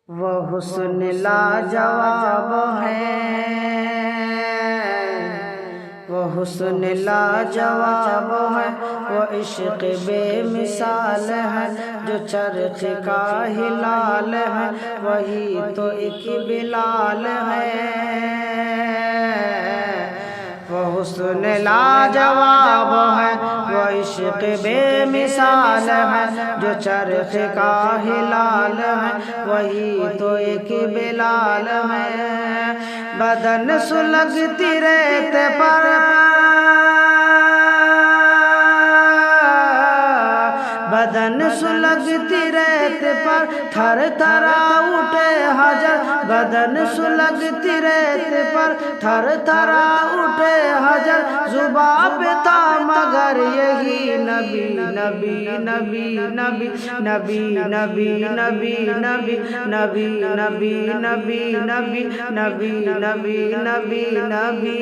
وہ حسن لاجواب ہے، وہ حسن لاجواب ہے، وہ عشق بے مثال ہے، جو چرخ کا ہلال ہے وہی تو ایک بلال ہے۔ وہ حسن لاجواب ہے، وہ عشق بے مثال ہے، جو چرخ کا ہلال ہے وہی تو ایک بلال ہے۔ بدن سلگتی ریت پر، بدن سلگتی ریت پر تھر تھرا اٹھے حجر، بدن سلگتی ریت پر تھر تھرا اٹھے حجر، زباں پہ تھا مگر یہی نبی نبی نبی نبی نبی نبی نبی نبی نبی نبی نبی نبی نبی نبی نبی نبی